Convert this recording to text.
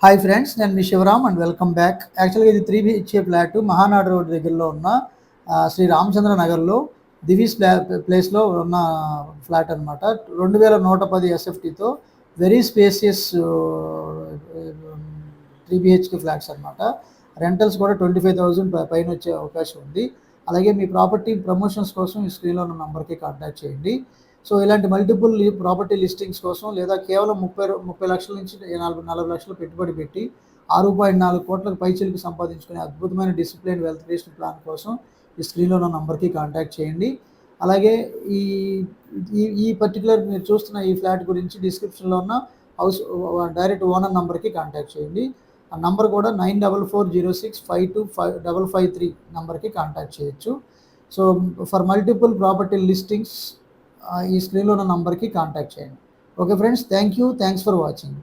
Hi friends, నేను మీ Shivaram and welcome back. యాక్చువల్గా ఇది 3 BHK ఫ్లాట్ మహానాడు రోడ్ దగ్గరలో ఉన్న శ్రీ రామచంద్ర నగర్లో దివీస్ ప్లేస్లో ఉన్న ఫ్లాట్ అనమాట. 2110 SFTతో వెరీ స్పేసియస్ 3 BHK ఫ్లాట్స్ అనమాట. రెంటల్స్ కూడా 25,000 పైన వచ్చే అవకాశం ఉంది. అలాగే మీ ప్రాపర్టీ ప్రమోషన్స్ కోసం ఈ స్క్రీన్లో ఉన్న నంబర్కి కాంటాక్ట్ చేయండి. సో ఇలాంటి మల్టిపుల్ ప్రాపర్టీ లిస్టింగ్స్ కోసం లేదా కేవలం 30 లక్షల నుంచి 40 లక్షలు పెట్టుబడి పెట్టి 6.4 కోట్లకు పైచిలకు సంపాదించుకునే అద్భుతమైన డిసిప్లిన్ వెల్త్ క్రియేషన్ ప్లాన్ కోసం ఈ స్క్రీన్లో ఉన్న నంబర్కి కాంటాక్ట్ చేయండి. అలాగే ఈ ఈ పర్టికులర్ మీరు చూస్తున్న ఈ ఫ్లాట్ గురించి డిస్క్రిప్షన్లో ఉన్న హౌస్ డైరెక్ట్ ఓనర్ నంబర్కి కాంటాక్ట్ చేయండి. ఆ నంబర్ కూడా 9440652553 నంబర్కి కాంటాక్ట్ చేయొచ్చు. So for multiple property listings ఈ స్క్రీన్లో ఉన్న నంబర్కి కాంటాక్ట్ చేయండి. Okay friends, thanks for watching.